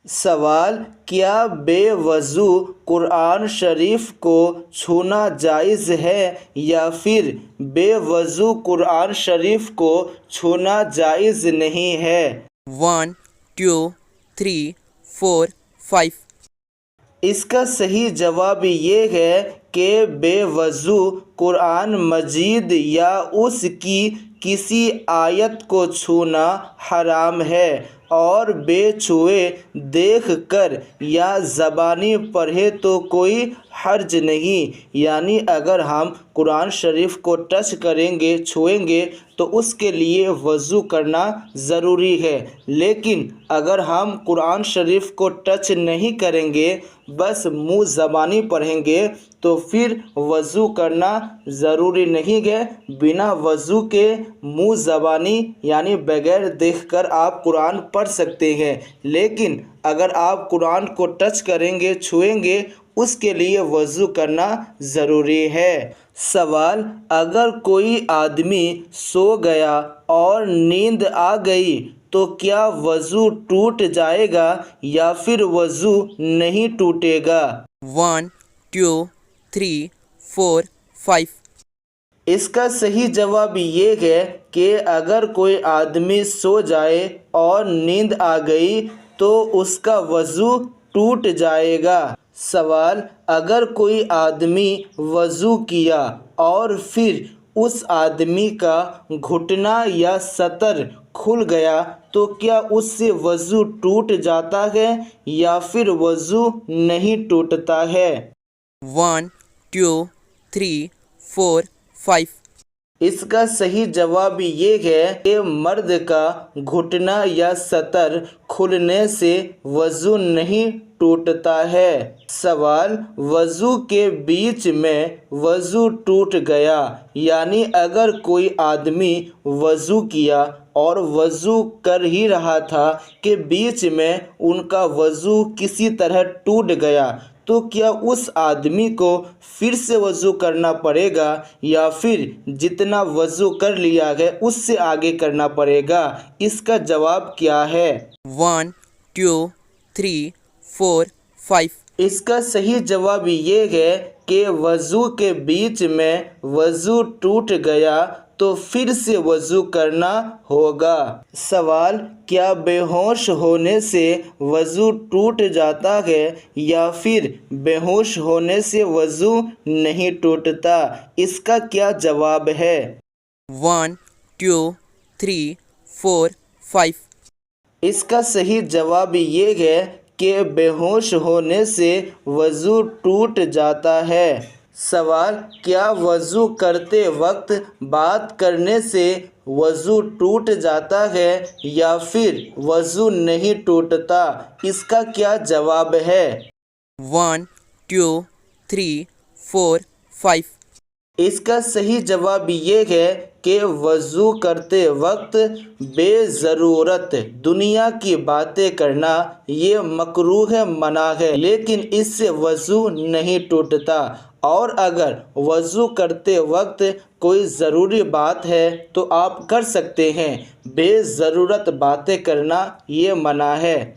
سوال: کیا بے وضو قرآن شریف کو چھونا جائز ہے یا پھر بے وضو قرآن شریف کو چھونا جائز نہیں ہے؟ 1 2 3 4 5 اس کا صحیح جواب یہ ہے کہ بے وضو قرآن مجید یا اس کی کسی آیت کو چھونا حرام ہے، اور بے چھوئے دیکھ کر یا زبانی پڑھے تو کوئی حرج نہیں۔ یعنی اگر ہم قرآن شریف کو ٹچ کریں گے، چھوئیں گے تو اس کے لیے وضو کرنا ضروری ہے، لیکن اگر ہم قرآن شریف کو ٹچ نہیں کریں گے، بس منہ زبانی پڑھیں گے تو پھر وضو کرنا ضروری نہیں ہے۔ بنا وضو کے منہ زبانی یعنی بغیر دیکھ کر آپ قرآن پڑھ سکتے ہیں، لیکن اگر آپ قرآن کو ٹچ کریں گے، چھوئیں گے، اس کے لیے وضو کرنا ضروری ہے۔ سوال: اگر کوئی آدمی سو گیا اور نیند آ گئی تو کیا وضو ٹوٹ جائے گا یا پھر وضو نہیں ٹوٹے گا؟ 1 2 3 4 5 اس کا صحیح جواب یہ ہے کہ اگر کوئی آدمی سو جائے اور نیند آ گئی تو اس کا وضو ٹوٹ جائے گا۔ سوال: اگر کوئی آدمی وضو کیا اور پھر اس آدمی کا گھٹنا یا سطر کھل گیا تو کیا اس سے وضو ٹوٹ جاتا ہے یا پھر وضو نہیں ٹوٹتا ہے؟ 1 2 3 4 5 اس کا صحیح جواب یہ ہے کہ مرد کا گھٹنا یا سطر کھلنے سے وضو نہیں ٹوٹتا ہے۔ سوال: وضو کے بیچ میں وضو ٹوٹ گیا، یعنی اگر کوئی آدمی وضو کیا اور وضو کر ہی رہا تھا کہ بیچ میں ان کا وضو کسی طرح ٹوٹ گیا تو کیا اس آدمی کو پھر سے وضو کرنا پڑے گا یا پھر جتنا وضو کر لیا ہے اس سے آگے کرنا پڑے گا؟ اس کا جواب کیا ہے؟ 1 2 3 4 5 اس کا صحیح جواب یہ ہے کہ وضو کے بیچ میں وضو ٹوٹ گیا تو پھر سے وضو کرنا ہوگا۔ سوال: کیا بے ہوش ہونے سے وضو ٹوٹ جاتا ہے یا پھر بے ہوش ہونے سے وضو نہیں ٹوٹتا؟ اس کا کیا جواب ہے؟ 1 2 3 4 5 اس کا صحیح جواب یہ ہے کہ بے ہوش ہونے سے وضو ٹوٹ جاتا ہے۔ سوال: کیا وضو کرتے وقت بات کرنے سے وضو ٹوٹ جاتا ہے یا پھر وضو نہیں ٹوٹتا؟ اس کا کیا جواب ہے؟ 1 2 3 4 5 اس کا صحیح جواب یہ ہے کہ وضو کرتے وقت بے ضرورت دنیا کی باتیں کرنا یہ مکروہ منع ہے، لیکن اس سے وضو نہیں ٹوٹتا، اور اگر وضو کرتے وقت کوئی ضروری بات ہے تو آپ کر سکتے ہیں۔ بے ضرورت باتیں کرنا یہ منع ہے۔